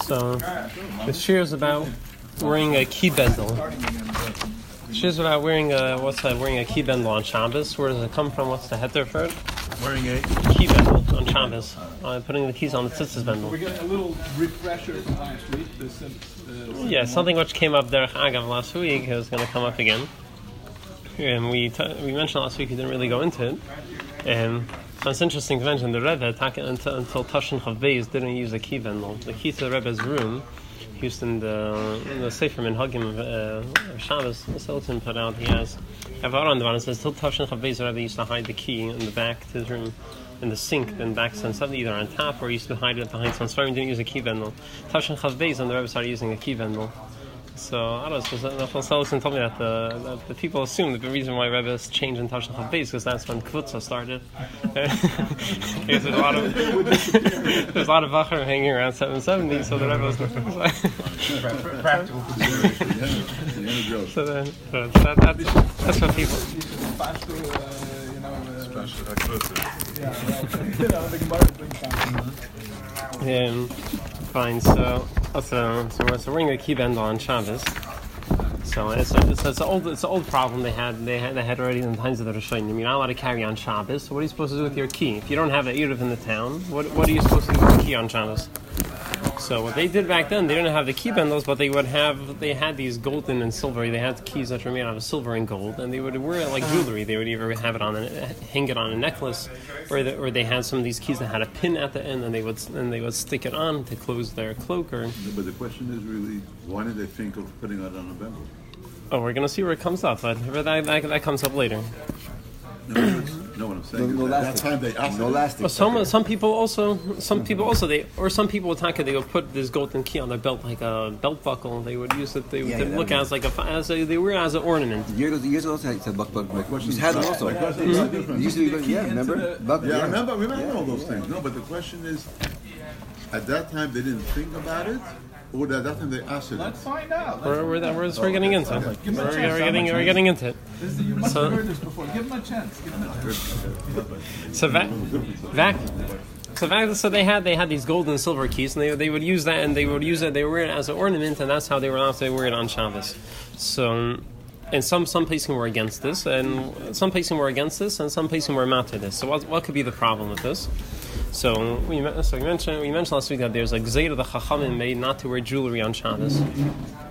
So the shir is about wearing a key bendel. The shir is about wearing a key bendel on Shabbos. Where does it come from? What's the heter for it? Wearing a key bendel on Shabbos. Putting the keys on the tzitzis bendel. We're getting a little refresher from last week. Yeah, something which came up there Agav last week is going to come up again. And we mentioned last week, we didn't really go into it. So it's interesting to mention the Rebbe until Tashin Chav Beis didn't use a key bendel. The key to the Rebbe's room, used in the Sefer Minhagim of Shabbos, the Sultan put out. He has Avar on the one. It says till Tashin Chav Beis, the Rebbe used to hide the key in the back to his room, in the sink, then back to something either on top or he used to hide it behind some stone. He didn't use a key bendel. Tashin Chav Beis, and the Rebbe started using a key bendel. So I don't know. The Sultan told me that the people assume that the reason why Rebbe is changed in Tashin Chav Beis because that's when Kvutza started. There's a lot of Vacher hanging around 770, so the Rebbe was practical consideration. So then that's what people. Fine. So we're wearing a key bendel on Shabbos. So it's an old problem they had already in the times of the Rishonim. You're not allowed to carry on Shabbos. So what are you supposed to do with your key? If you don't have an Eruv in the town, what are you supposed to do with the key on Shabbos? So what they did back then, they didn't have the key bendels, but they had these golden and silver. They had keys that were made out of silver and gold, and they would wear it like jewelry. They would either have it hang it on a necklace, or they had some of these keys that had a pin at the end, and they would stick it on to close their cloak. But the question is really, why did they think of putting that on a bendel? Oh, we're gonna see where it comes up, but that comes up later. No, what I'm saying is that time they asked. No lasting. Some people would they would put this golden key on their belt like a belt buckle. They would use it. They would look as they wear it as an ornament. Years ago, it's a buck. My question had them also. Used to be, remember? I remember all those things. No, but the question is, at that time they didn't think about it. Or at that time they asked it. Let's find out. We're getting into it. We're getting into it. You must have heard this before. Give them a chance. So they had these gold and silver keys, and they would use that, and they would use it. They would wear it as an ornament, and that's how they were allowed to wear it on Shabbos. So, and some places were against this, and some places were matter this. So what could be the problem with this? So we mentioned last week that there's a gzeira the Chachamim made not to wear jewelry on Shabbos.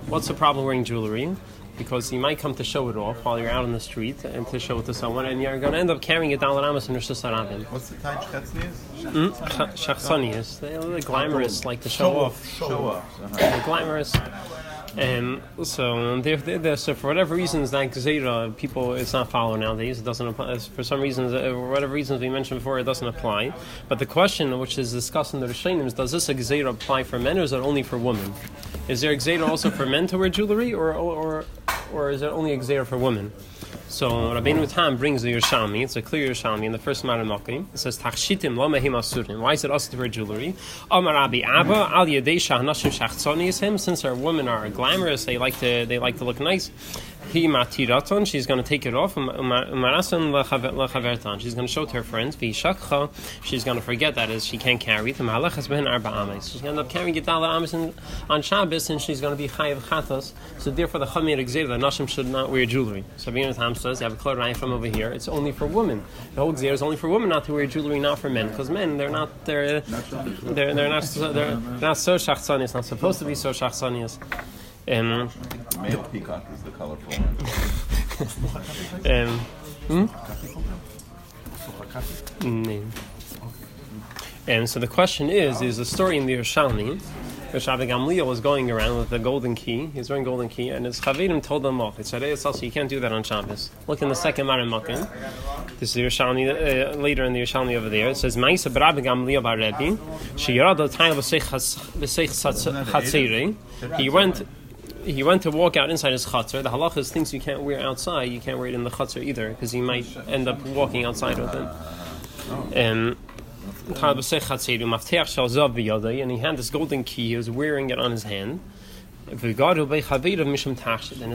What's the problem wearing jewelry? Because you might come to show it off while you're out on the street and to show it to someone, and you're going to end up carrying it down the Ramas and Rosh Hashanah. What's the type? Shachsanias. They're glamorous, like to show off. They're glamorous. So for whatever reasons that Gzeira people it's not followed nowadays. It doesn't apply. For some reasons, for whatever reasons we mentioned before, it doesn't apply. But the question, which is discussed in the Rishonim, is: does this Gzeira apply for men, or is it only for women? Is there Gzeira also for men to wear jewelry, or is it only Gzeira for women? So Rabbeinu Tam brings the Yerushalmi. It's a clear Yerushalmi in the first Maramaki. It says Tachshitim lo mehim asurim. Why is it us to wear jewelry? Amar Rabbi Abba al yedei shahnashim shachtzonisim. Since our women are glamorous, they like to look nice. Hi matiraton. She's going to take it off. Umarasan lechavertan. She's going to show it to her friends. V'yishakcha. She's going to forget that she can't carry it. Mahalachas ben arba ames. She's going to end up carrying it down ames on Shabbos, and she's going to be chayav chatos. So therefore, the Chamir Gzeira, the Nashim should not wear jewelry. So Rabbeinu Tam says, you have a clear line from over here. It's only for women. The whole Gzeira is only for women not to wear jewelry, not for men, because men they're not so shachtzanias. Not supposed to be so shachtzanias. Male peacock is the colorful one. So the question is the story in the Yerushalmi. Rabbi Gamliel was going around with the golden key. He's wearing golden key, and his chaverim told them off. It said, "It's also you can't do that on Shabbos." Look in the second Marim. This is the Yerushalmi later in the Yerushalmi over there. It says, "Ma'isa Rabbi Gamliel bar Rebbe, sheyarad l'tayil v'seich chatzirei." He went to walk out inside his chutzner. The halacha is things you can't wear outside. You can't wear it in the chutzner either, because you might end up walking outside with it. And he had this golden key. He was wearing it on his hand. And his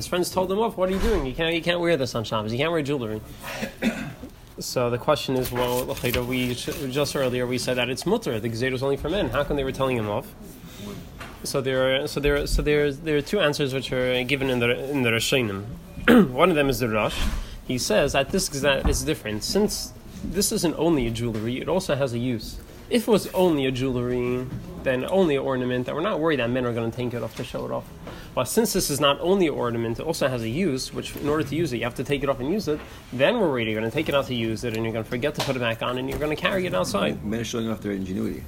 friends told him off. What are you doing? You can't wear this on Shabbos. You can't wear jewelry. So the question is, well, just earlier we said that it's mutter. The gzeira is only for men. How come they were telling him off? there are two answers which are given in the Rishonim. One of them is the Rosh. He says that this is different. Since this isn't only a jewelry, it also has a use. If it was only a jewelry, then only an ornament, then we're not worried that men are going to take it off to show it off. But since this is not only an ornament, it also has a use, which in order to use it, you have to take it off and use it, then we're worried you're going to take it out to use it, and you're going to forget to put it back on, and you're going to carry it outside. Men are showing off their ingenuity.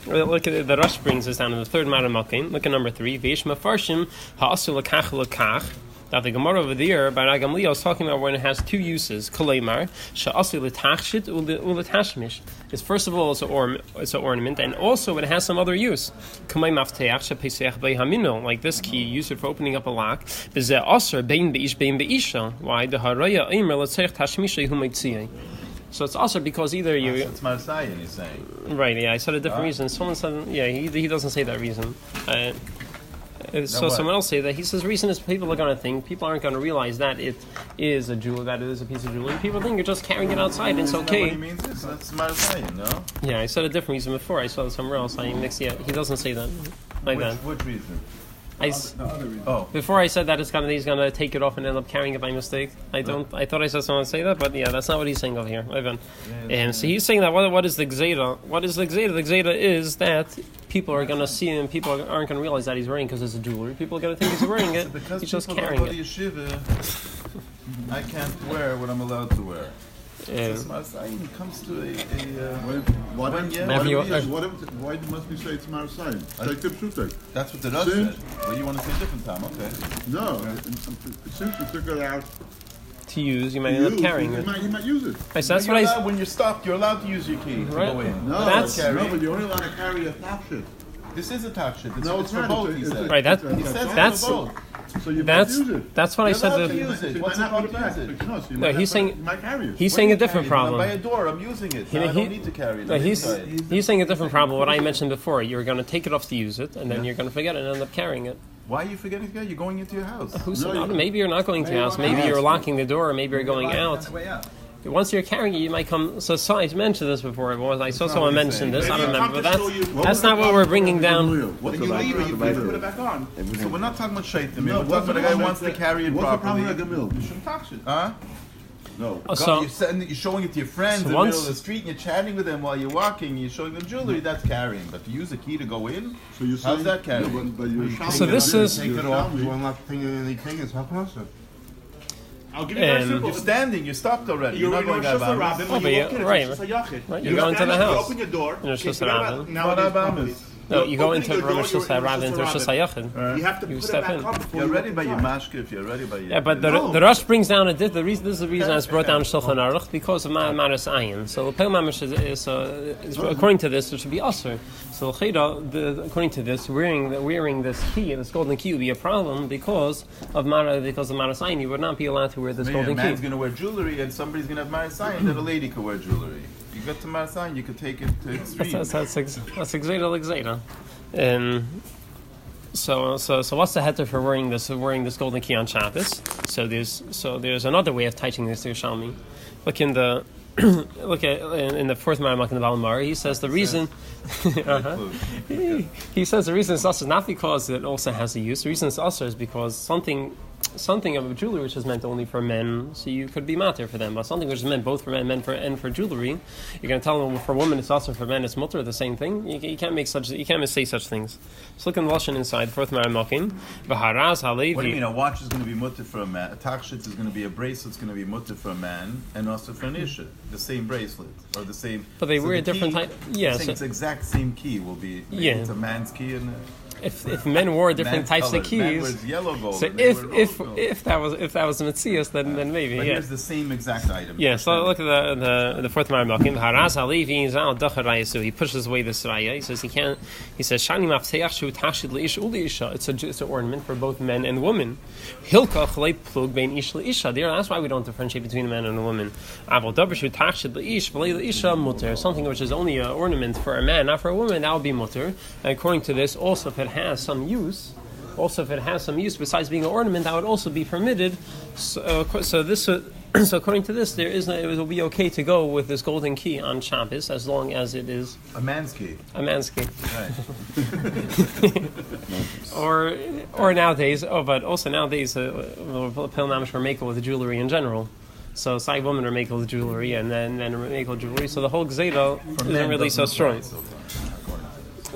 Look at the Rush brings us down in the third Maramakim. Look at number 3. Veish mafarshim ha'asu lakach lakach. That the Gemara over there by Ragamliel is talking about when it has two uses. Koleimar sha'asu l'tachshit u'letashmish. It's first of all it's an ornament, and also it has some other use. Kamei mafteach she'pesech be'hamino, like this key, use it for opening up a lock. B'zeh aser bein be'ish bein be'isha. Why the haraya imer l'tzech tashmisha humaytziyah. So it's also because either you... It's Marsayan, he's saying. Right, yeah, I said a different reason. Someone said, yeah, he doesn't say that reason. So someone else say that. He says the reason is people are going to think, people aren't going to realize that it is a jewel, that it is a piece of jewelry. People think you're just carrying it outside and it's okay. What he means is that's Marsayan, no? Yeah, I said a different reason before. I saw it somewhere else. He doesn't say that like that. Which reason? The other reason. Oh. Before I said that he's gonna take it off and end up carrying it by mistake. I thought I saw someone say that, but yeah, that's not what he's saying over here. So he's saying that what is the gzeira? What is the gzeira? The gzeira is that people are gonna see him. People aren't gonna realize that he's wearing because it's a jewelry. People are gonna think he's wearing it. Because he's just people carrying don't go to yeshiva, I can't wear what I'm allowed to wear. It's Marsayan comes to Why must we say it's Marsayan? Take the pshutek. That's what the Rosh said. Well, you want to say a different time, okay? No, since you took it out to use, you might end up carrying it. You might use it. Right, so that's what I said. When you're stopped, you're allowed to use your key to Right. go in. No, That's- but you're only allowed to carry a top shit. This is a top shit. No, It's for not. both, he said. Right, that- He says that's- it's for both. So you might use That's it. that's what I You're said. allowed to The, use it. You What's might it not about put it back. to use it? No, so you No, might he's not saying- put it- you might carry it. he's saying a different By problem. a door, I'm using it. He- I he- don't need to carry it. No, I'm he's inside. saying a different problem. What I mentioned before, you're going to take it off to use it, and then you're going to forget it and end up carrying it. Why are you forgetting to go? You're going into your house. Who's No, not, maybe you're not going to your house. Maybe you're locking the door, or maybe you're going out. Once you're carrying it, you might come. So I mentioned this before. I saw someone mention this. I don't remember, but that's not what we're bringing down. When you leave it, you put it back on. So we're not talking about shaitim. We're talking about a guy who wants to carry it properly. What's the problem with the You mill? shouldn't touch it. Huh? No. So You're showing it to your friends in the middle of the street and you're chatting with them while you're walking, you're showing them jewelry, that's carrying. But to use a key to go in, So you're how's saying, that carrying? Yeah, but you're shouting So this at it. is- Take You're it off. shouting. You will not think anything. It's not possible. I'll give you a very And- simple. You're standing, you're stopped already. You're You're in not Rosh going to Hashanah, have when but you you- walk in, right. it's just a yachid. Right, You you go into stand the up, you house. open your door. In Rosh okay, Hashanah. nowadays, properly. No, you go into Opening your door, Rosh you're in Hashanah into Rosh Hashanah. You have to You put it step back in. on before You're you ready walk by your inside. mashka if you're ready by your... Yeah, but the Rosh brings down this is the reason it's brought down Shulchan Aruch because of Maras Ayin. So the Pel Mamish is according to this, it should be Aser. So according to this, wearing this key, this golden key, would be a problem because of Maras Ayin. You would not be allowed to wear this Maybe a golden man's key. going to wear jewelry and somebody's going to have Marasayan, that a lady could wear jewelry. You get to Marasayan, you could take it to extreme. That's Xeda. So what's the heter for wearing this golden key on Shabbos? So there's another way of teaching this to Yerushalmi. Look in the in the fourth Maramach in the Balamar. He says the reason. He says the reason it's also not because it also has a use. The reason it's also is because something of a jewelry which is meant only for men, so you could be matir for them. But something which is meant both for men and for jewelry, you're going to tell them for women it's also for men. It's mutter, the same thing. You can't say such things. So look in the lashon inside fourth Maramachim. V'haraz halevi. What do you mean? A watch is going to be mutter for a man. A takshit is going to be a bracelet's going to be mutter for a man, and also for an isha. The same bracelet or the same. But they wear a the different key, type. Yeah. I'm saying So it's the exact same key will be. Yeah. It's a man's key and. if men wore different man's types colored. of Man keys. wears yellow gold. So and they wear rose gold. if that was Metzias, then maybe. But Yeah. here's the same exact item. Yeah, so look at the fourth Maramachim. Haraz Halevi Zal Dacharaya. So he pushes away this raya. He says he can't. He says Shani Mafteach Shu Tashid Leish Uli Isha. It's an ornament for both men and women. Hilka Chalei Plug Bein Ish Leisha. That's why we don't differentiate between a man and a woman. Aval Davar Shu Tashid Leish V'Lei Leisha Mutter. Something which is only an ornament for a man, not for a woman, that would be mutter. And according to this, also if it has some use. Also, if it has some use besides being an ornament, that would also be permitted. So this would So according to this, it will be okay to go with this golden key on Shabbos as long as it is A man's key. a man's key. Right. or nowadays, but also nowadays, Pil Mamish are makel with jewelry in general. So side women are makel with jewelry, and then are makel with jewelry. So the whole gzeda isn't really so strong.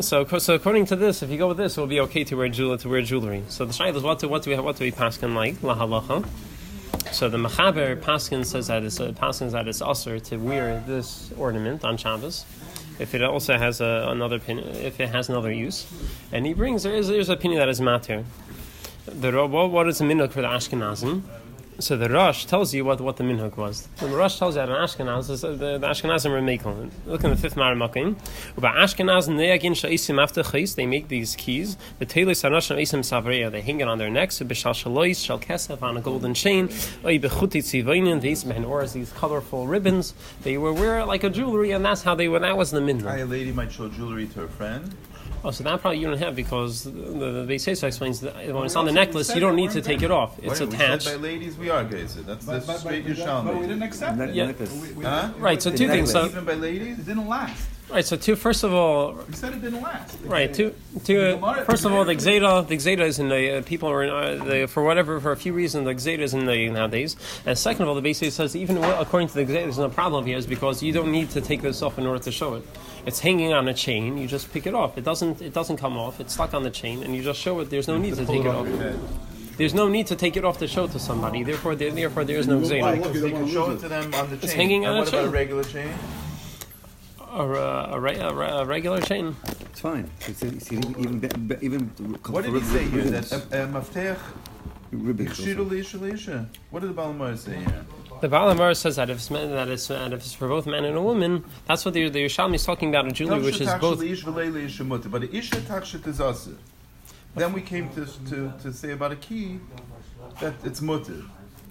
So according to this, if you go with this, it will be okay to wear jewelry. So the shayla is what do we paskin like la halacha? So the Mechaber paskin says that it's usher to wear this ornament on Shabbos if it also has another use, and he brings there's an opinion that is matter. What is the minhag for the Ashkenazim? So the Rosh tells you what the minhag was. The Rosh tells you that in Ashkenaz, the Ashkenazim are making. Look in the fifth Maramakim. About Ashkenazim, they make these keys. The Telis Hanashim Isim Savreya, they hang it on their necks. B'shal Shalois, Shal Kesef, on a golden chain. Or these colorful ribbons. They were wear like a jewelry, and that's how that was the minhag. A lady might show jewelry to her friend. Oh, so that probably you don't have because the Beis Yosef explains that when it's on the necklace, you don't need to take it off. It's attached. We said by ladies we are gays. That's straight Yerushalmi. But we didn't accept it. Yeah. Huh? Right. So two things. So Even by ladies? It didn't last. right. So first of all, We said it didn't last. right. First of all, the Gzeda is in the people are in for a few reasons the Gzeda is in the nowadays. And second of all, the Beis Yosef says even according to the Gzeda, there's no problem here is because you don't need to take this off in order to show it. It's hanging on a chain. You just pick it off. It doesn't come off. It's stuck on the chain, and you just show it. There's no need to take it off. There's no need to take it off to show to somebody. Therefore, there is no Why? Gzeda. Because they can show it to them on the chain. It's hanging on and a what about a chain. regular chain? A regular chain. It's fine. Even What did he say here? That Maftech ribbons. What did the Balamar say here? The Baal HaMaor says that if it's for both man and a woman, that's what the Yerushalmi is talking about in jewelry, which is both. But the isha takshit is asir. Then we came to say about a key that it's mutter,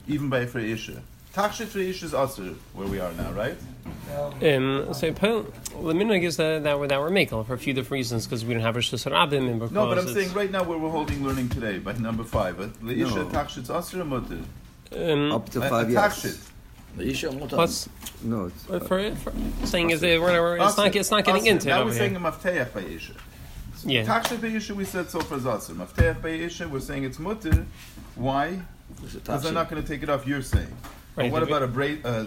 even by for isha. Takshit for isha is asir, where we are now, right? So the minhag is that we're makel for a few different reasons because we don't have Rosh Hashanah and because No, but I'm saying right now where we're holding learning today, by number 5, the isha takshit is asir or mutter? Up to 5 years. Takshit. Plus, No, it's for saying is that it's not getting into it now over we're saying a here. mafteach by isha. Yeah. Takshit by isha we said so for zasir. Mafteach by isha we're saying it's mutter. Why? Because they're not going to take it off. You're saying. Right, But what about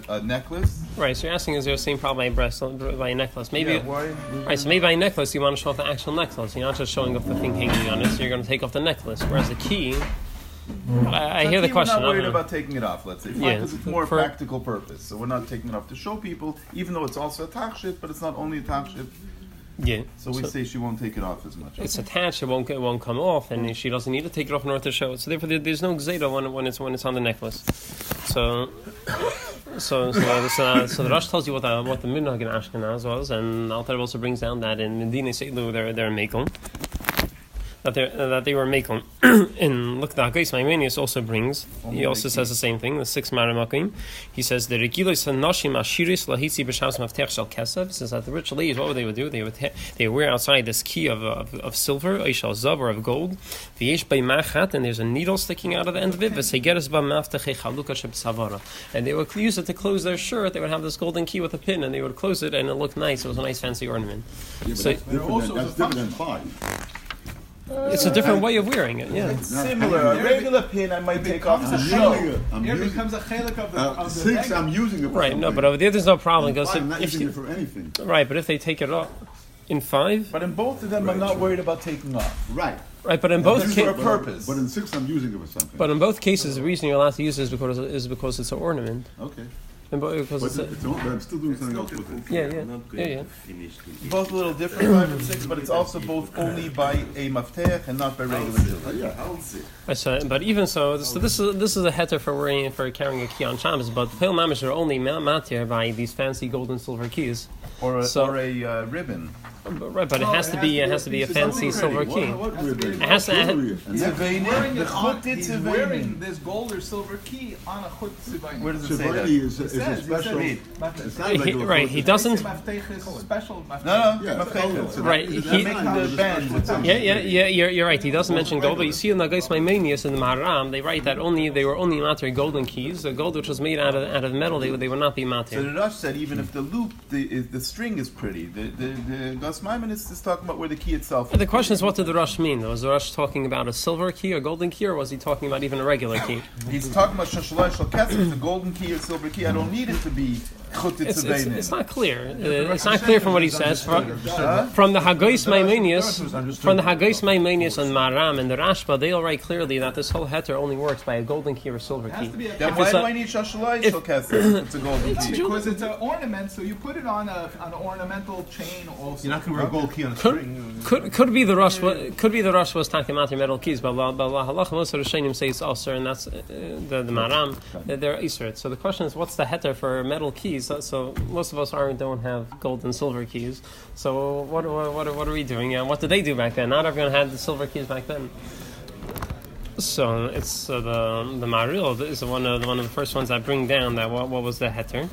a necklace? Right, so you're asking is there the same problem by a necklace? Maybe. Yeah, why? Right, so maybe by a necklace you want to show off the actual necklace. You're not just showing off the thing hanging on it. So you're going to take off the necklace. Whereas the key, I hear the question. We're not worried about taking it off. Let's say, Yeah, because it's more for- practical purpose. So we're not taking it off to show people, even though it's also a takshit, but it's not only a takshit. Yeah. So we say she won't take it off as much. It's attached. It won't come off, and she doesn't need to take it off in order to show it. So therefore, there's no gzeda when it's on the necklace. So the Rosh tells you what the minhag in Ashkenaz was, and Alter also brings down that in Medina Seilu they're makel. That they were makel. And look, the Hagais Maimonius also brings. He also says the same thing. The 6th Maramakim. He says the Regilos Hanashim Ashiris Lahitzi B'Shas Maftech Shel Kesef. Says that the rich ladies, what they would do? They would wear outside this key of silver, Eishal Zav, or of gold. V'yesh Bei Machat, and there's a needle sticking out of the end of it. V'Segeres Ba Maftech Chaluka Sheb Savara. And they would use it to close their shirt. They would have this golden key with a pin, and they would close it, and it looked nice. It was a nice fancy ornament. Yeah, So that's different than 5. it's a different way of wearing it. Yeah. It's similar. A regular pin I might take off to show. Here becomes a chelik of the 6, I'm using it for Right, no, something. but over there there's no problem because I'm not if using you, it for anything. right, but if they take it off in 5, But in both of them, I'm not worried about taking off. Right. right, but in both This is for a cases, purpose. But in 6, I'm using it for something. but in both cases, the reason you're allowed to use it is because it's an ornament. Okay. And because But, it's but I'm still doing something else with it. yeah. Both a little different, 5 and 6, but it's also both only by a maftech and not by regular jewelry. Yeah. So, but even so, this is a heter for carrying a key on Shabbos. But Pil Mamish are only matir by these fancy gold and silver keys. or a So- ribbon. Right, but it has to be a fancy silver key. What ribbon? It has to. Jewelry. Tzevenim, the chut He's tzevenim. wearing this gold or silver key on a chut tzivayim. Where does it say that? Tzivayim is a says- special. it It's not regular Right, he code. doesn't. Special. No, Yeah, mafteches. Right, It's he- not Making the band. Yeah, you're right. He doesn't mention gold, but you see in the Gais Maimonius in the Maharam, they write that they were only matter golden keys. The gold which was made out of metal, they would not be So matter. the Rosh said even if the loop, the string is pretty, the Gas Maimonides is talking about where the key itself is. The question is, what did the Rosh mean? Was the Rosh talking about a silver key or golden key, or was he talking about even a regular key? He's talking about Shashalai Shal Kesef, the golden key or silver key. I don't need it to be Chutit It's not clear. It's not clear from what he says. From the Hagais Maimonius and Maram and the Rashba, they all write clearly that this whole heter only works by a golden key or silver key. Then why do I need Shashalai Shal Kesef? It's a golden key. Because it's an ornament, so you put it on an ornamental chain also. You're not going to wear a gold key on a string. Could be the Rosh. Could be the Rosh was talking about metal keys, but halacha most of the Shainim say it's also, and that's the Maram. They're Isra. So the question is, what's the heter for metal keys? So most of us don't have gold and silver keys. So what are we doing? What did they do back then? Not everyone had the silver keys back then. So it's the Maril is one of the first ones that bring down that what was the heter.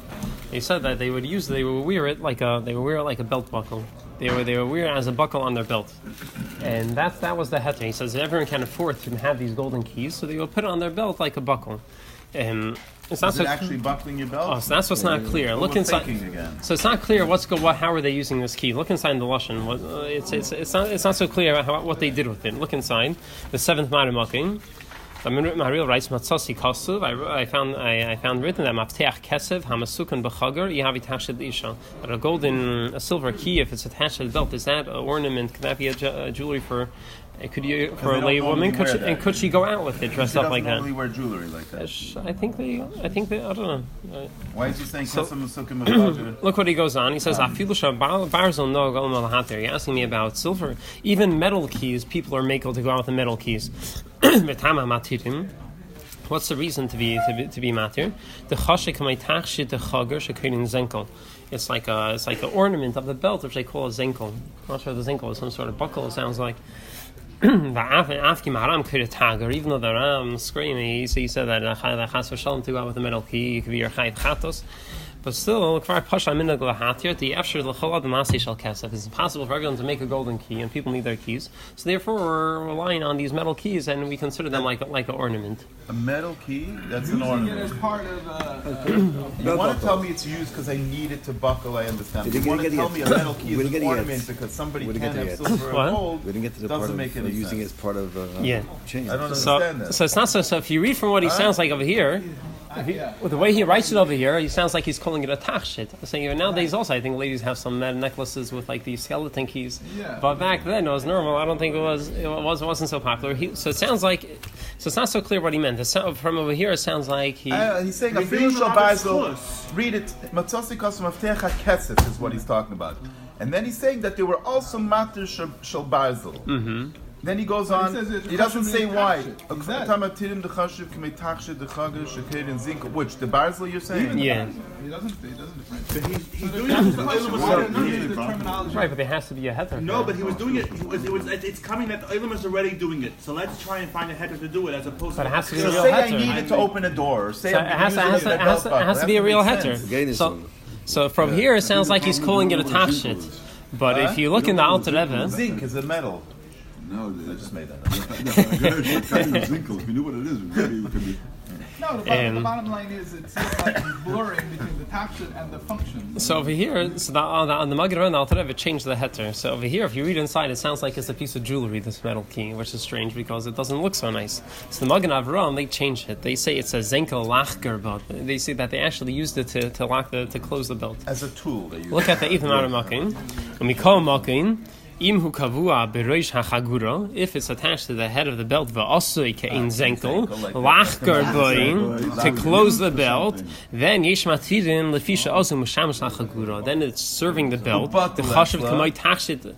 They said that they would wear it like a belt buckle. They would wear it as a buckle on their belt, and that was the heter. He says everyone can afford to have these golden keys, so they would put it on their belt like a buckle. It's not Is it actually buckling your belt? Oh, so that's what's not clear. Look inside. Again. So it's not clear how are they using this key? Look inside the lashon. It's not so clear about what they did with it. Look inside the seventh Marimakim. Mariel writes Matzasi Kasuv. I found written that Mafteach Kesev Hamasukan B'Chagar Yahavi Tashid Isha. That a silver key, if it's attached to the belt, is that an ornament? Can that be a jewelry for a lay woman? Could she go out with it dressed up like that? Normally wear jewelry like that. I think they. I don't know. Why is he saying Kesem Masukim B'Chagar? Look what he goes on. He says, You're asking me about silver. Even metal keys, people are makel to go out with the metal keys. What's the reason to be matir? The chashik ma'itachshit the chager shekein zenkel. It's like an ornament of the belt, which they call a zenkel. I'm not sure the zenkel is some sort of buckle. It sounds like. Even though the Ram screaming, he said that chas v'shalom to go out with the metal key, you could be your chayv chatos. But still, it's impossible for everyone to make a golden key, and people need their keys. So therefore, we're relying on these metal keys, and we consider them like an ornament. A metal key? That's an Using it ornament. as part of You want to tell me it's used because I need it to buckle, I understand. You want to tell me a metal key is an ornament because somebody can't have silver or gold, We didn't get to the part doesn't of make any using it sense. as part of chain. I don't So understand that. it's not so. So if you read from what he sounds like over here, the way he writes it over here, he sounds like he's calling it a tachshit. I'm saying even nowadays also, I think ladies have some necklaces with like these skeleton keys. Yeah. But back then it was normal. I don't think it wasn't so popular. So it sounds like, so it's not so clear what he meant. From over here, it sounds like He's saying a Revealing shal a lot of basil. schluss. Read it. Matzasi kasam avtecha kesef is what he's talking about. And then he's saying that they were also matir shal basil. Mm-hmm. Then he goes He on. says it's He doesn't say why. Exactly. Which the basil you're saying? Yeah. He doesn't differentiate. But he's doing That's it. the question. Ilum I don't know is the terminology. Right, but there has to be a heter. No, but he was doing it. It's coming that the Ilum is already doing it. So let's try and find a header to do it as opposed But to. it has to be a So real say I heter. need it to open a door. Or say So I'm it has using it as a belt buckle. to be a real That heter. makes sense. So from here, it sounds like he's calling it a tachshit. But if you look in the Alter Rebbe, Zinc is a metal. No, I just made that up. If you knew what it is, maybe it could be. No, the bottom line is it seems like he's blurring between the tachshit and the function. so over here, on the Magen and the Alter Rebbe changed the heter. So over here, if you read inside, it sounds like it's a piece of jewelry, this metal key, which is strange because it doesn't look so nice. So the Magen Avraham, they changed it. They say it's a zenkel lachger belt. They say that they actually used it to lock to close the belt. As a tool, they use Look at the Ethan Makin. When we call Makin, Imhu kavua beroish hachagura, if it's attached to the head of the belt, va'asui ke'in zenkel, lachgar boin, to close the belt, then yesh matirin lefisha osu mushamash hachagura. Then it's serving the belt. The chashav kamay tachshit.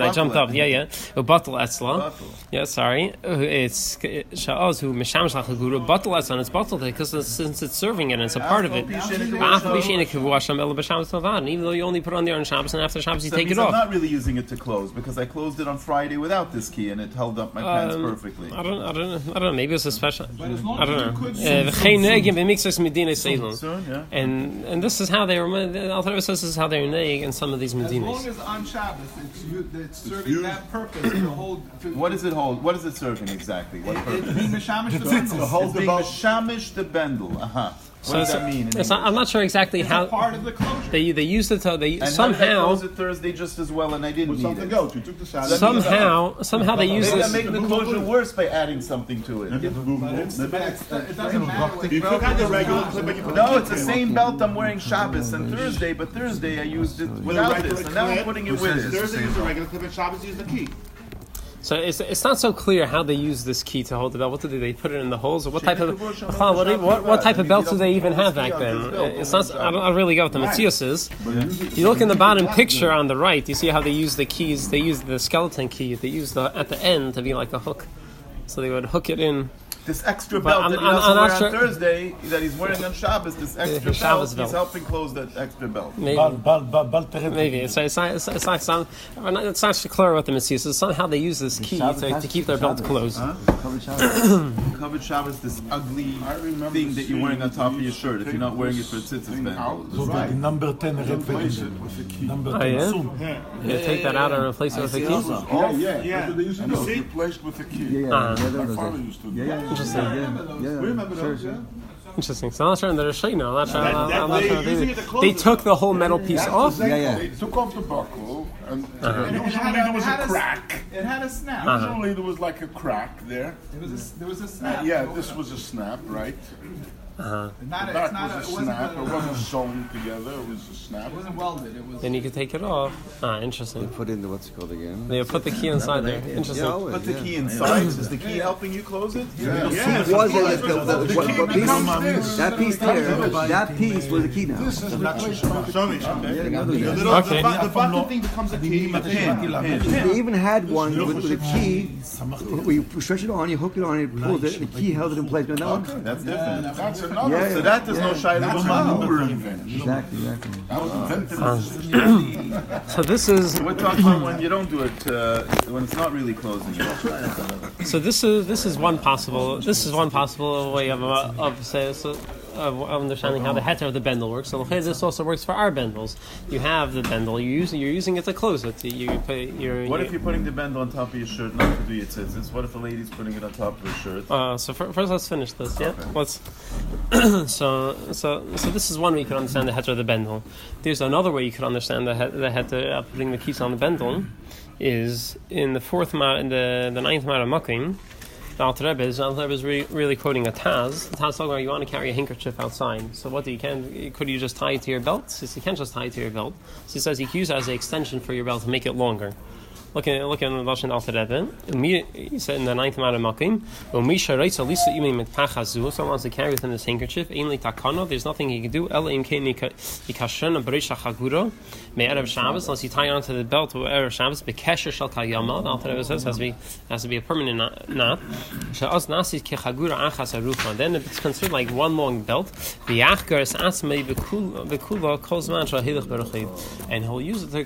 I jumped up. Yeah. Ubatal etzla. Yeah, sorry. It's sha'osu mushamash hachagura. Batal etzla. It's batal because since it's serving it and it's a part of it. And even though you only put it on there on Shabbos and after Shabbos you take it off. I'm not really using it to close because I closed it on Friday without this key and it held up my pants perfectly. I don't know. Maybe it's a special. I don't know. And this is how they were. Alter Rebbe says this is how they're neig in some of these medinas. As long as on Shabbos it's serving that purpose to hold. What does it hold? What is it serving exactly? What purpose? It's being mishamish the bendel. It's being mishamish the bendel. What does that mean? I'm not sure exactly how. Part of the closure. They used it to and somehow. Close it Thursday just as well, and I didn't need it. Else. You took the Saturday. Somehow they use Maybe this. I'm making the closure worse by adding something to it. It doesn't matter. You took out the regular clip and you put No, it's the same belt I'm wearing Shabbos and Thursday, but Thursday I used it without this, and now I'm putting it with it. Thursday use the regular clip and Shabbos use the key. So it's not so clear how they use this key to hold the belt. What do they put it in the holes, or what type of what type of belts do they even have back then? It's not. I don't really get what the Matthias is. You look in the bottom picture on the right. You see how they use the keys. They use the skeleton key. They use at the end to be like a hook. So they would hook it in. This extra belt that he doesn't wear on Thursday, that he's wearing on Shabbos, this extra belt, he's helping close that extra belt. Maybe. It's not clear what the Messias is. Somehow they use this key to keep their belt closed. Covered Shabbos, this ugly thing that you're wearing on top of your shirt if you're not wearing it for tzitzis band. Number 10 red with number 10 yeah? You take that out and replace it with a key? Yeah. That's what they used to do. replaced with a key. My father used to do that. Interesting. We remember those, yeah? Interesting. So I'm not sure that it's no. I'm not sure. They They took the whole metal piece off. They took off the buckle, and there was a crack. It had a snap. Originally, there was like a crack there. There was a snap. Yeah, this was a snap, right? The back was a snap. It wasn't sewn together. It was a snap. It wasn't welded. It was. Then you could take it off. Interesting. Put in the what's it called again? They put the key inside there. Interesting. Put the key inside. Is the key helping you close it? It was what piece? That piece there. That piece was the key now. This is replacement. Show me. Okay. The button thing becomes a key. They even had one with a key. Where you stretch it on, you hook it on, it pulls it, and the key held it in place. But now, That's different. That's another. So that is no shayla. exactly. That was invented. So this is. We're talking about when you don't do it, when it's not really closing it. So this is one possible. This is one possible way of understanding how the heter of the bendel works. So this also works for our bendels. You have the bendel. You're using it to close it. What if you're putting the bend on top of your shirt not to do your tzitzis? What if a lady's putting it on top of her shirt? So first, let's finish this. Yeah. Okay. Let's. So this is one way you can understand the heter of the bendel. There's another way you can understand the heter putting the keys on the bendel. Is in the the ninth Mara Makim. The Alter Rebbe is really quoting a Taz. The Taz talking about you want to carry a handkerchief outside. So what could you just tie it to your belt? So you can't just tie it to your belt. So he says you can use it as an extension for your belt to make it longer. Look at the Lashon Alter Rebbe. He said in the ninth Mara Makim, someone wants to carry with him this handkerchief. There's nothing he can do. Unless you tie it onto the belt or Erev Shabbos. Bekesher shel kayama. The Alter Rebbe says has to be a permanent knot. Then it's considered like one long belt. And he'll use it to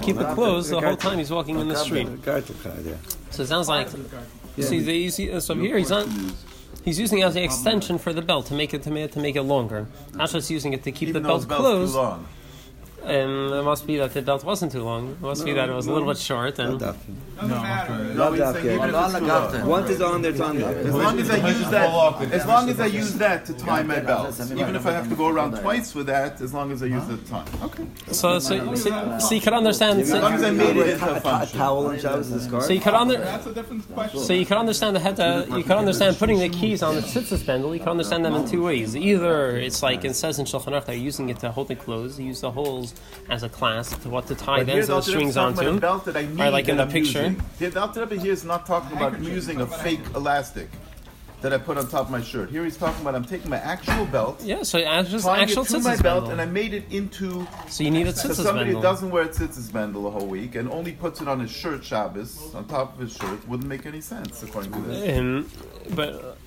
keep it closed the whole time he's walking in the street. So it sounds like you see. So here he's using it as an extension for the belt to make it longer. Not just using it to keep the belt closed. And it must be that the belt wasn't too long. It must be that it was a little bit short. And Doesn't matter. Once it's on there, it's on there. As long as I use that to tie my belt, even if I have to go around twice with that, as long as I use the time. Okay. So you can understand. As long as I made it into a A function. towel and Shabbos is scarf. So you can That's a different question. So you can understand you can understand putting the keys on the tzitzis bendel. You can understand them in two ways. Either it's like it says in Shulchan Aruch they're using it to hold it closed. You use the holes holes as a clasp to what to tie But the here ends of the strings onto. a belt that I need, Or like in that the I'm picture. using. Here, the Alter Rebbe here is not talking about using a fake elastic that I put on top of my shirt. Here he's talking about I'm taking my actual belt, Yeah, so just tying actual it to my tzitzis belt, bendel. and I made it into. So you need a So tzitzis somebody bendel. that doesn't wear tzitzis bendel the whole week and only puts it on his shirt Shabbos, on top of his shirt, wouldn't make any sense according to this. But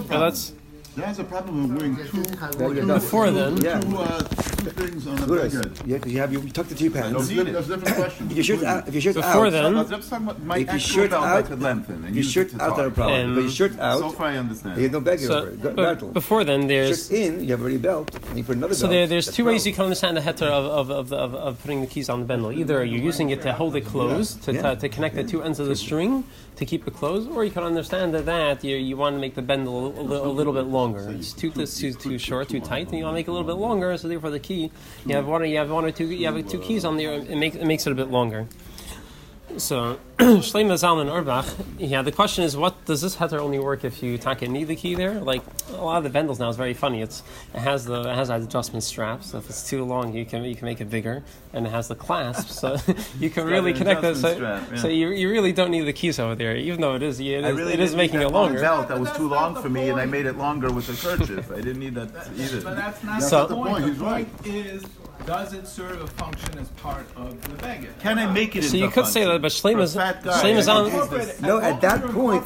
that's That's a problem with wearing two before then. Yeah. two things on the Good. blanket. Yeah, because you tuck the two pants. need it. That's a different question. If your shirt's out, Before then, I'm talking about my if your actual shirt belt I out, could lengthen and your use shirt it to out, not a talk. problem. But your shirt So out, far I understand. you have no baggage so over it. but Battle. before then, there's Shirt in, you have already belt, and you put another so belt. there's That's two ways problem. you can understand the heter of putting the keys on the bendel. Either you're using it to hold it closed to connect the two ends of the string to keep it closed, or you can understand that you want to make the bendel a little bit longer. It's too short, too tight, and you want to make it a little bit longer. So therefore, the key you have two keys on there. It makes it a bit longer. So, Shleima Zalman Orbach, the question is, what does this heter only work if you need the key there? Like, a lot of the bendels now is very funny. It has that adjustment strap, so if it's too long, you can make it bigger, and it has the clasp, so you can really connect this. So you really don't need the keys over there, even though it is making it longer. Belt that was too long for me, and I made it longer with a kerchief. I didn't need that either. But that's not So- the point. He's The right. point is, does it serve a function as part of the baggage? Can I make it So into you a could say function? that, but Shleima's For a fat guy, Zalman No, at that point,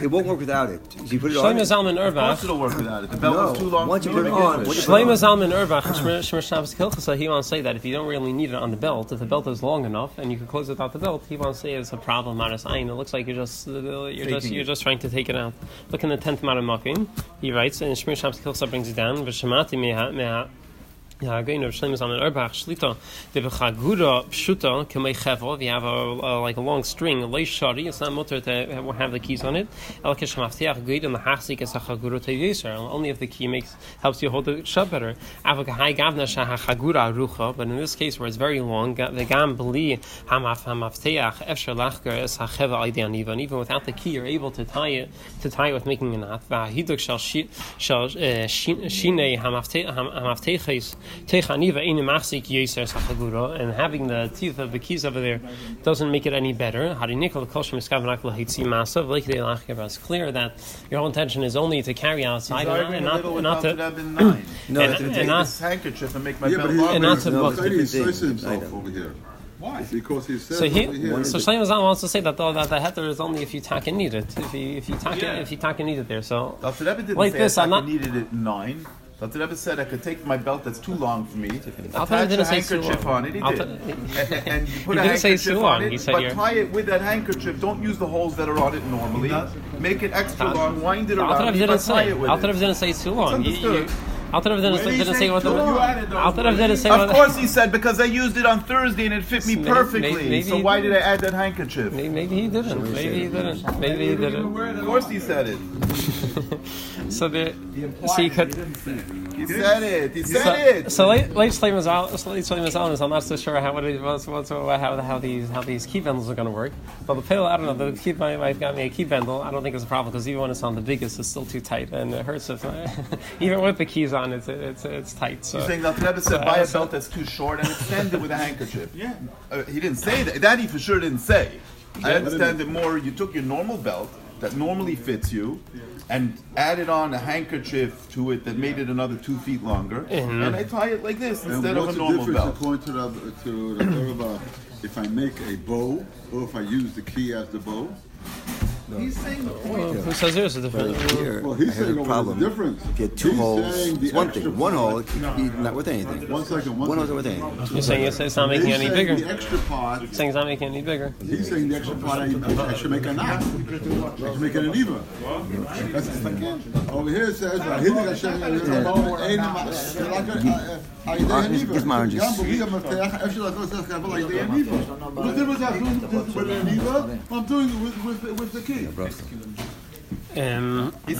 it won't work without it. So you put it on. Zalman Of course Orbach. it'll work without it. The belt was too long. Once you for put me it to on, begin with. Shleima Zalman Orbach, Shmer Shabbos Kilchasa, he wants to say that if you don't really need it on the belt, if the belt is long enough and you can close it without the belt, he wants to say it's a problem. Maras Ayin. It looks like you're just trying to take it out. Look in the 10th Maramafim. He writes, and Shmer Shabbos Kilchasa brings it down. V'shemati meha. Yeah, again, of Shleimus on an Erbach Shlita, the Bechagura Pshuta, Kamei Chevel, if you have like a long string, a Leishari, it's not mutter to have the keys on it. El Kishmaftiach Guid and the Hasik is a Chagura Teviser, only if the key helps you hold it shut better. Avakahai Gavna Shahagura Rucha, but in this case where it's very long, the Gam Bli Hamafteach Efsher Lachker is Hacheva Ideaniva, and even without the key, you're able to tie it with making a knot. Vahiduk shall Shine Hamaftechis. And having the teeth of the keys over there doesn't make it any better. It's clear that your whole intention is only to carry outside and not to this handkerchief and make my belt longer. and not to book. He says himself over here. Why? Because he says So over here. so Shlomo Zalman wants to say that the heter is only if you tack and need it. If you tack and need it there. So Dr. Rebbe didn't like say this, I I'm not. needed it 9. Dr. Rebbe said I could take my belt that's too long for me, attach didn't a say too handkerchief long. on it. He did. And you put He a didn't say handkerchief too on long. it, He said but you're- tie it with that handkerchief. Don't use the holes that are on it normally. Make it extra long, wind it around, but tie it with Alter it. Rebbe didn't say too long. understood. Alter Rebbe didn't say what the. You added those Alter Rebbe didn't say Of what. course he said, because I used it on Thursday and it fit me Maybe- perfectly. maybe So he why did. did I add that handkerchief? Maybe he didn't. Maybe he didn't. Maybe he didn't. Of course he said it. So you could. He said it. He said it. So late Shleimus Zalman, I'm not so sure how these key bendels are going to work. But the pill, I don't know. The key wife got me a key bendel. I don't think it's a problem because even when it's on the biggest, it's still too tight and it hurts. If even with the keys on, it's tight. So You're saying that Rebbe said buy a belt that's too short and extend it with a handkerchief. Yeah. He didn't say that. That he for sure didn't say. I understand it more. You took your normal belt that normally fits you and added on a handkerchief to it that made it another 2 feet longer, and I tie it like this instead And of what's a the normal difference belt. according to the Torah if I make a bow or if I use the key as the bow? He's saying the point. who says there's a difference? Here, Well, I he's have saying a over problem. the difference. If you had two He's holes, saying the it's one extra thing. One part. hole, it could be not worth anything. One second. One hole is not worth anything. You're saying it's not making He's it any saying bigger. the extra part. You're saying it's not making it any bigger. He's saying the extra part I should make a knot. I should make it an even. That's over here it says Get my oranges. I'm doing it with the key. He's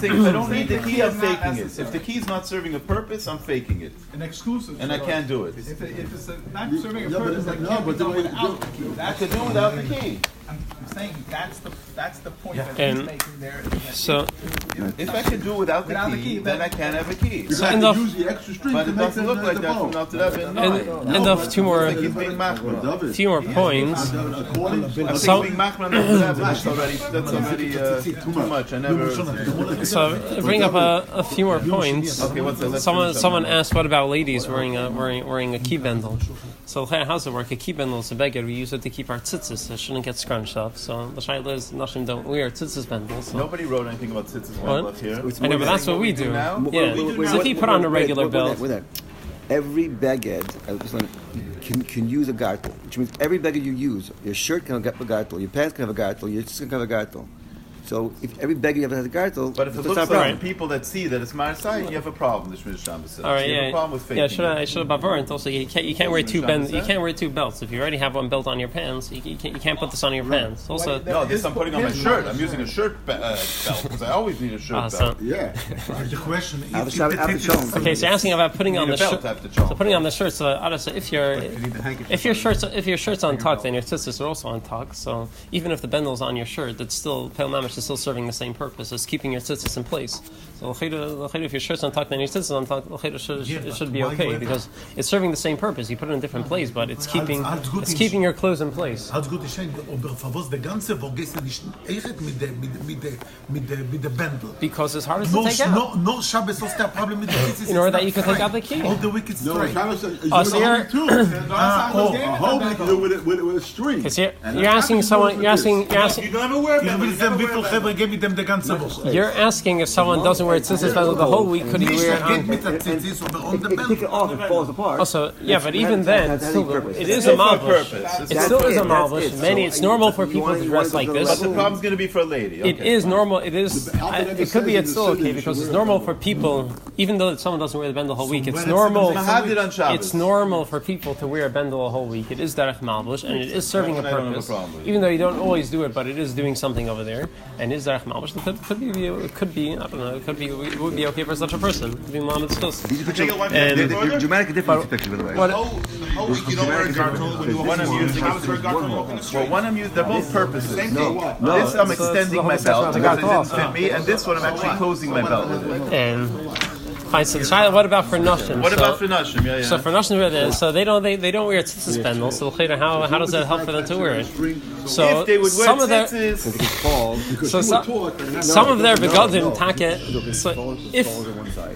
saying if I don't need the key, I'm faking it. If the key's not serving a purpose, I'm faking it, An exclusive. and I can't do it. If it's not serving a Yeah, but purpose, that no, can't be but the done way- without the key. I That's could do without the key. I'm saying that's the That's the point that And he's making there. is that so If I can do it without the key, then I can't have a key. You So have end to of- use the extra string But to it make doesn't look like the that from bow. now to that. end of two more He's being machman. David, few more points. according to I So- think being machman that's already too much. I never. So bring up a few more points. Okay, what's that? Let's Someone finish up. someone asked, what about ladies wearing a key bindle? So how does it work? A key bindle is a beggar. We use it to keep our tzitzis, so it shouldn't get scrunched up. So the shayla is Nashim don't wear tzitzis bindles. So. Nobody wrote anything about tzitzis What? up here. I know, but that's what we do. now? Yeah. So if you put on a regular belt, Every beged can use a gartel, which means every beged you use, your shirt can have a gartel, your pants can have a gartel, your skin can have a gartel. So if every beged ever has a gartel, But if it that's looks not a like problem. people that see that it's Marsai, you have a problem. The Shmir Shabbos says. all right, You have a yeah, problem with faking. yeah. Should have bavarant also. You can't wear two belts. If you already have one belt on your pants, you can't put this on your pants. Also, No, this I'm putting on my shirt. I'm using a shirt belt because I always need a shirt so, belt. yeah. The question is, Have the shown. okay, so you're asking about putting on Need the a belt shirt. after chom. So putting on the shirt. So honestly, if your shirt's untucked, then your tzitzis are also untucked. So even if the bendel is on your shirt, it's still Pel Mamish is still serving the same purpose as keeping your tzitzis in place. So if your shirt's untucked and your tzitzis untucked, it should be okay because it's serving the same purpose. You put it in a different place, but it's keeping your clothes in place. Als gut ist, aber verwas der ganze vergessen nicht echt mit der Bändel. Because it's hardest to take out. No Shabbos was der Problem mit der In order that you can take out the key. All the wicked No, straight. Shabbos is Oh, so you're- too. A hole you can do with a string. Because you're asking someone. You don't ever wear Ich them. will sehen, wie viel Chevre geben mit dem der ganze Woche. You're asking if someone doesn't wear tzitzis bendel the whole week, could he Nicht, wear it geht on? mit der Zitzis, aber on the If you take it Bändel. off, it falls apart. Also, yeah, but even then, it's still, it is a It's for a malbush. purpose. It still is a That's malbush. it. Many, So it's normal for you people wanna- to you dress wanna like go to this. But the problem's going to be for a lady. It Okay. is normal. It is. It could be. It's still okay you because should it's wear normal for people, even though someone doesn't wear the bendel the whole week. It's when it's normal. Mahadid on Shabbos. It's normal for people to wear a bendel a whole week. It is derech malbush, and it is serving a I don't have a purpose. problem with it. Even though you don't always do it, but it is doing something over there, and is derech malbush. It could be. It could be. I don't know. It could be. It would be okay for such a person. It could be Muhammad's stos. These pictures, Take it one And- step they're further. dramatically different, these pictures, by the way. What? The whole week you don't wear a gartel when you One I'm using Shabbos wear a gartel walking the Well, street. one I'm using, they're both purposes. No. This I'm extending my belt the because it gartel didn't fit me, and this one I'm actually closing my belt with it. And fine. So the child. What about for Nashim? What So- about for Nashim? Yeah, yeah. So for Nashim, so they don't wear tzitzis bendel. So how does that help for them to wear it? So if they would wear some of their tzitzis, so some of their begadim take. So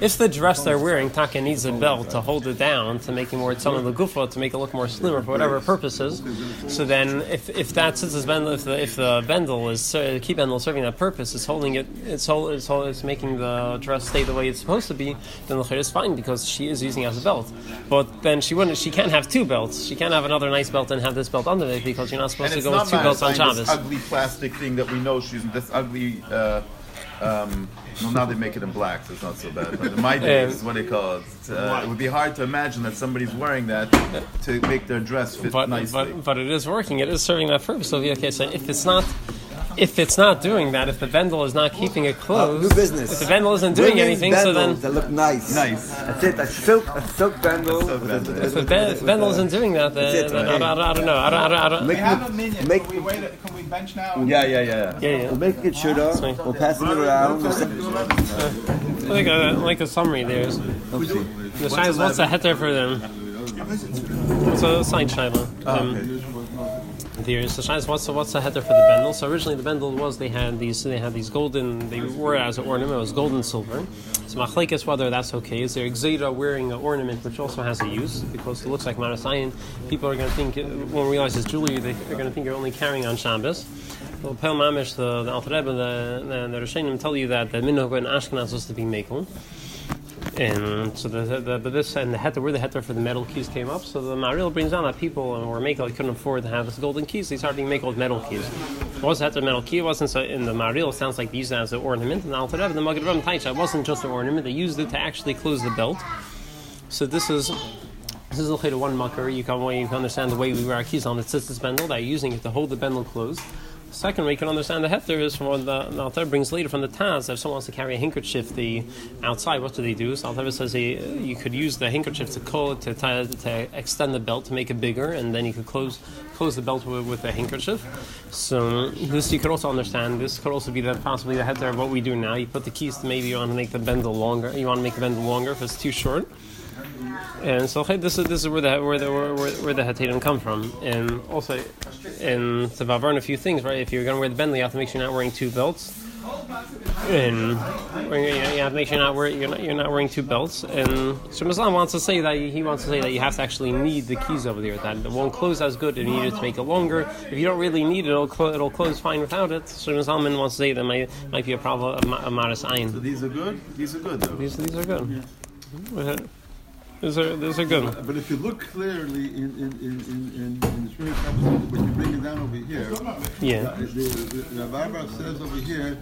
if the dress they're wearing take needs a belt to hold it down to make it more some of the gufa to make it look more slimmer for whatever purposes. So then if that tzitzis bendel if the bendel is key bendel serving that purpose, it's holding it. It's making the dress stay the way it's supposed to be. Then the is fine because she is using it as a belt. But then she can't have two belts. She can't have another nice belt and have this belt under it because you're not supposed and to it's go not with two belts on Maasai, this Shabbos. ugly plastic thing that we know she's this ugly. Well, now they make it in black, so it's not so bad. But in my days, what they call it, it would be hard to imagine that somebody's wearing that to make their dress fit nicely. But it is working. It is serving that purpose. So okay, so if it's not doing that, if the bendel is not keeping it closed, new business. if the bendel isn't doing Women's anything, so then bendels that look nice. Nice. That's it. A silk bendel. if the bendel isn't doing that, then I don't know. I don't. We have a minute. Make- Can we bench now? Yeah. Yeah. We'll make it shirt up. We'll pass it around. Like a summary there. The shayla, what's a heter for them? What's a side shayla? There's the shayla, what's the heter for the bendel? So originally the bendel was they had these golden, they wore it as an ornament. It was gold and silver. So machlekes whether that's okay. Is there exeda wearing an ornament which also has a use because it looks like marasayin? People are going to think when we realize it's jewelry, they're going to think you're only carrying on Shabbos. Well, Pel Mamish, the Alter Rebbe, the Rishonim tell you that the minhag in Ashkenaz was to be mekel. And so this and the heter, where the heter for the metal keys came up. So the Maril brings down that people were mekel couldn't afford to have this golden keys. They started being mekel with metal keys. It was heter metal key. It wasn't so in the Maril. It sounds like they used it as an ornament. And the Alter Rebbe, the Maggid Ram Taisha, it wasn't just an ornament. They used it to actually close the belt. So this is one makar. You can understand the way we wear our keys on the tzitzis bendel. They're using it to hold the bendel closed. Second way you can understand the heter is from what the Alter brings later from the Taz. If someone wants to carry a handkerchief outside, what do they do? So Alter says you could use the handkerchief to extend the belt to make it bigger, and then you could close the belt with the handkerchief. So this you could also understand. This could also be possibly the heter of what we do now. You put the keys to maybe you want to make the bendel longer. You want to make the bendel longer if it's too short. And so this is where the hetadim come from, and also to varn a few things, right? If you're going to wear the bendel, you have to make sure you're not wearing two belts, and you have to make sure you're not wearing two belts. And so Muslim wants to say that you have to actually need the keys over there. That it won't close as good, and you need it to make it longer. If you don't really need it, it'll close fine without it. So Muslim wants to say that might be a problem of maris ayin. So these are good. These are good though. These are good. Yeah. These are good. But if you look clearly in the Shmini Shabbos, when you bring it down over here, the Bible says over here,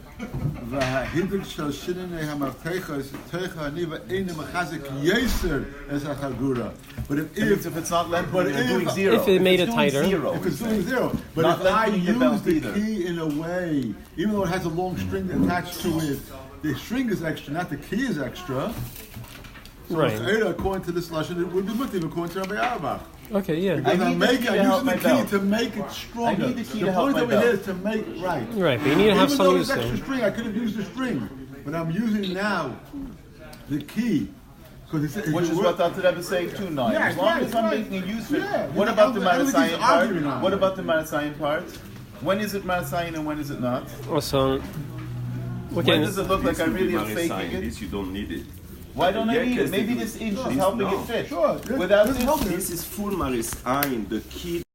"V'hahidrik shel shinei hamartecha is techa aniva eina mechazik yeser es hachagura." But if it's not lengthy, but doing zero. If it made it tighter, if it's doing zero, but if I use the key in a way, even though it has a long string attached to it, the string is extra, not the key is extra. So right. According to this lashon, it would be mutiv according to Rabbi Auerbach. Okay, yeah. Because I'm using the key to make it stronger. I need the key to the help point my over here belt. is to make it right. Right, but you need to have some use. Even though there's extra string, I could have used the string, but I'm using now the key. Which is what the Rebbe is saying too now. Yeah, as long as I'm making use of it. What about the Marasayan part? What about the Marasayan part? When is it Marasayan and when is it not? Also, when does it look like I really am faking it? This you don't need it. Why don't I need it? Maybe this inch is helping it fit. Sure. Without this, This is full maris ayin. The key